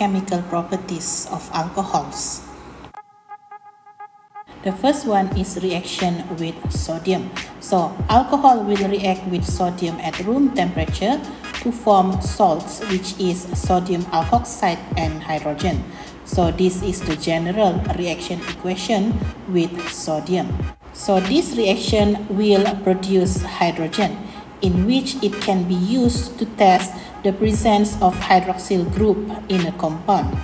chemical properties of alcohols. The first one is reaction with sodium. So alcohol will react with sodium at room temperature to form salts, which is sodium alkoxide and hydrogen. So this is the general reaction equation with sodium. So this reaction will produce hydrogen, in which it can be used to test the presence of hydroxyl group in a compound.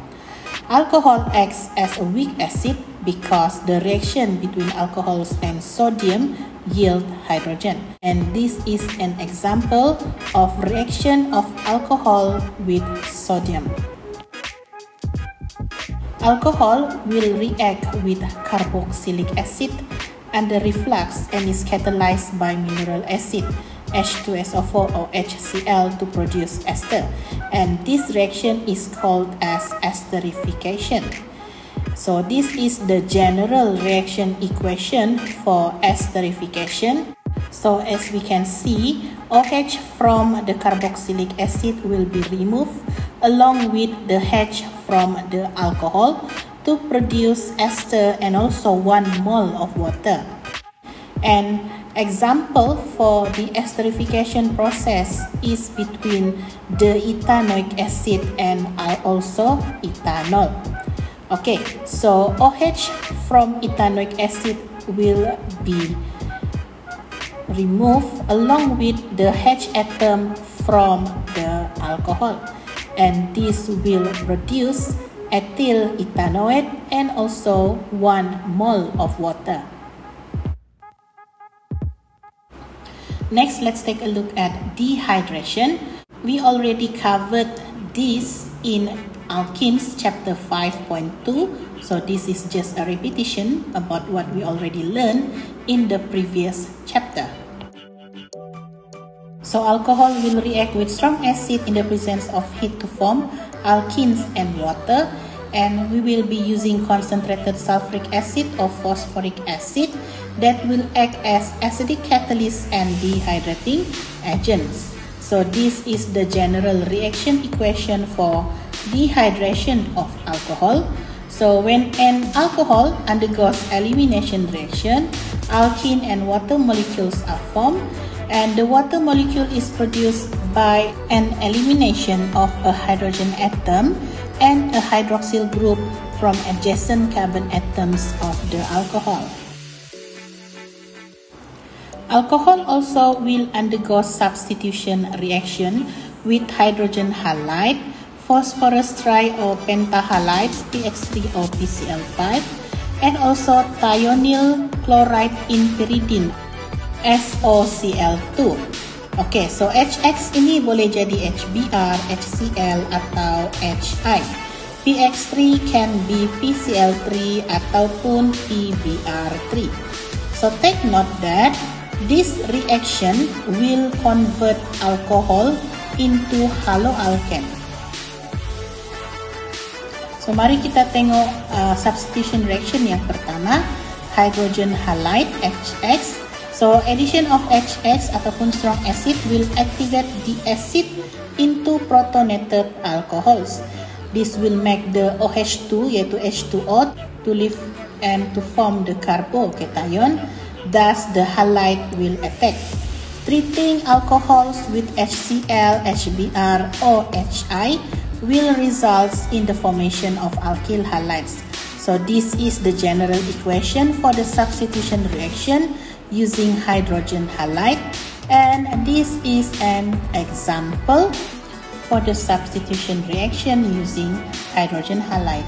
Alcohol acts as a weak acid because the reaction between alcohols and sodium yield hydrogen. And this is an example of reaction of alcohol with sodium. Alcohol will react with carboxylic acid under reflux and is catalyzed by mineral acid H2SO4 or HCl to produce ester, and this reaction is called as esterification. So this is the general reaction equation for esterification. So as we can see, OH from the carboxylic acid will be removed along with the H from the alcohol to produce ester and also 1 mole of water. And example for the esterification process is between the ethanoic acid and also ethanol. Okay, so OH from ethanoic acid will be removed along with the H atom from the alcohol, and this will produce ethyl ethanoate and also 1 mole of water. Next, let's take a look at dehydration. We already covered this in Alkenes chapter 5.2. So this is just a repetition about what we already learned in the previous chapter. So alcohol will react with strong acid in the presence of heat to form alkenes and water. And we will be using concentrated sulfuric acid or phosphoric acid that will act as acidic catalysts and dehydrating agents. So this is the general reaction equation for dehydration of alcohol. So when an alcohol undergoes elimination reaction, alkene and water molecules are formed, and the water molecule is produced by an elimination of a hydrogen atom and a hydroxyl group from adjacent carbon atoms of the alcohol. Alcohol also will undergo substitution reaction with hydrogen halide, phosphorus tri or pentahalides PX3 or PCl5, and also thionyl chloride in pyridine SOCl2. Oke, so HX ini boleh jadi HBr, HCl, atau HI. PX3 can be PCl3 ataupun PBr3. So take note that this reaction will convert alcohol into haloalkane. So mari kita tengok substitution reaction yang pertama, hydrogen halide HX. So addition of HX ataupun strong acid will activate the acid into protonated alcohols. This will make the OH2 yaitu H2O to leave and to form the carbocation. Thus the halide will attack. Treating alcohols with HCl, HBr or HI will result in the formation of alkyl halides. So this is the general equation for the substitution reaction using hydrogen halide, and this is an example for the substitution reaction using hydrogen halide.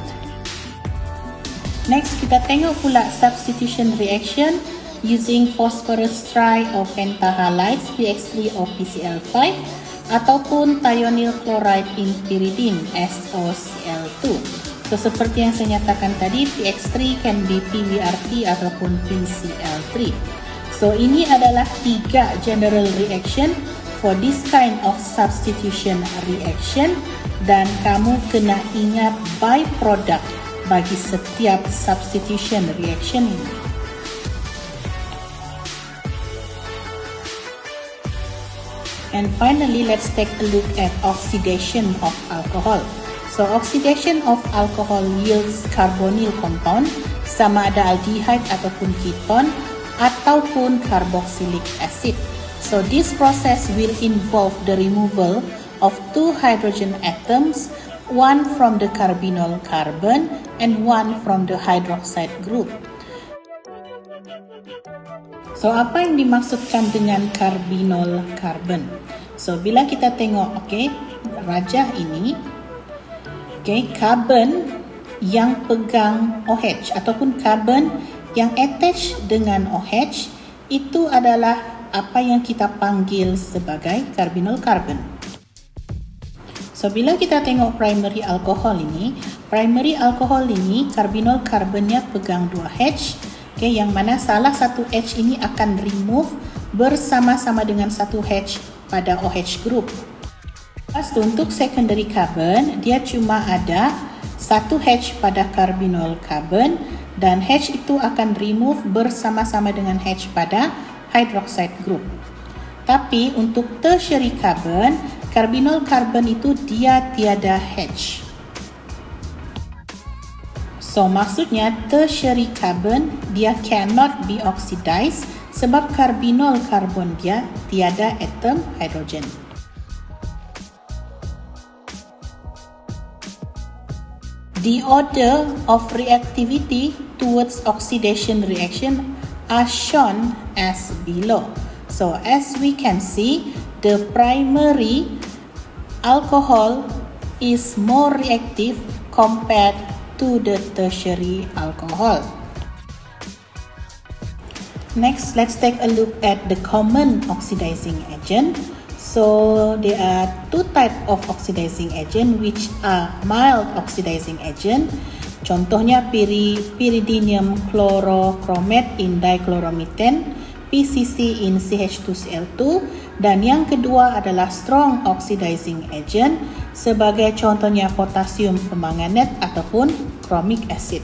Next, kita tengok pula substitution reaction using phosphorus tri or pentahalides PX3 or PCl5 ataupun thionyl chloride in pyridine SOCl2. So seperti yang saya nyatakan tadi, PX3 can be PBr3 ataupun PCl3. So ini adalah 3 general reaction for this kind of substitution reaction, dan kamu kena ingat byproduct bagi setiap substitution reaction ini. And finally, let's take a look at oxidation of alcohol. So oxidation of alcohol yields carbonyl compound, sama ada aldehyde ataupun keton ataupun carboxylic acid. So this process will involve the removal of 2 hydrogen atoms, one from the carbonyl carbon and one from the hydroxide group. So apa yang dimaksudkan dengan carbonyl carbon? So bila kita tengok, rajah ini, carbon yang pegang OH ataupun carbon yang attach dengan OH itu adalah apa yang kita panggil sebagai carbonyl carbon. So bila kita tengok primary alcohol ini carbonyl carbonnya pegang 2H, yang mana salah satu H ini akan remove bersama-sama dengan satu H pada OH group. Lepas tu untuk secondary carbon, dia cuma ada satu H pada carbonyl carbon dan H itu akan remove bersama-sama dengan H pada hydroxide group. Tapi untuk tertiary carbon, carbonyl carbon itu dia tiada H. So maksudnya tertiary carbon dia cannot be oxidized sebab carbonyl carbon dia tiada atom hidrogen. The order of reactivity towards oxidation reaction are shown as below. So as we can see, the primary alcohol is more reactive compared to the tertiary alcohol. Next, let's take a look at the common oxidizing agent. So there are 2 types of oxidizing agent which are mild oxidizing agent. Contohnya pyridinium chlorochromate in dichloromethane, PCC in CH2Cl2, dan yang kedua adalah strong oxidizing agent sebagai contohnya potasium permanganat ataupun chromic acid.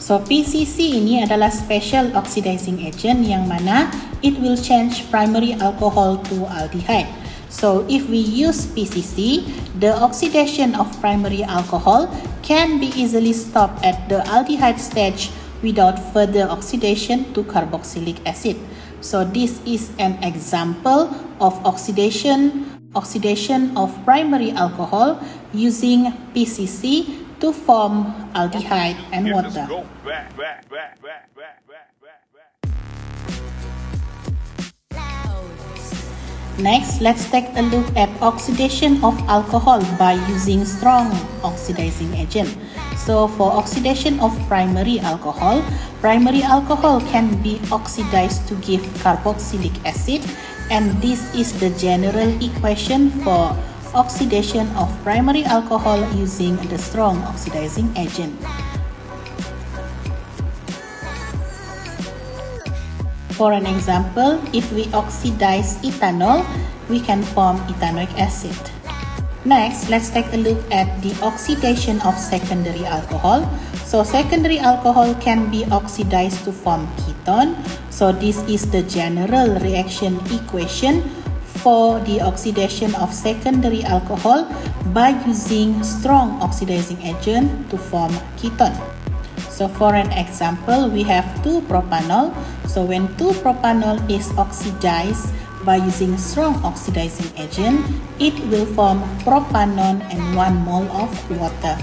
So PCC ini adalah special oxidizing agent yang mana it will change primary alcohol to aldehyde. So if we use PCC, the oxidation of primary alcohol can be easily stopped at the aldehyde stage without further oxidation to carboxylic acid. So this is an example of oxidation of primary alcohol using PCC to form aldehyde and water. Next, let's take a look at oxidation of alcohol by using strong oxidizing agent. So for oxidation of primary alcohol can be oxidized to give carboxylic acid, and this is the general equation for oxidation of primary alcohol using the strong oxidizing agent. For an example, if we oxidize ethanol, we can form ethanoic acid. Next, let's take a look at the oxidation of secondary alcohol. So secondary alcohol can be oxidized to form ketone. So this is the general reaction equation for the oxidation of secondary alcohol by using strong oxidizing agent to form ketone. So for an example, we have 2-propanol. So when 2-propanol is oxidized by using strong oxidizing agent, it will form propanone and 1 mole of water.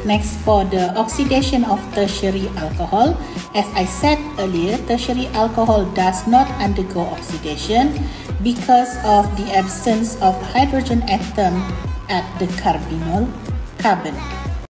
Next, for the oxidation of tertiary alcohol, as I said earlier, tertiary alcohol does not undergo oxidation because of the absence of hydrogen atom at the carbonyl carbon.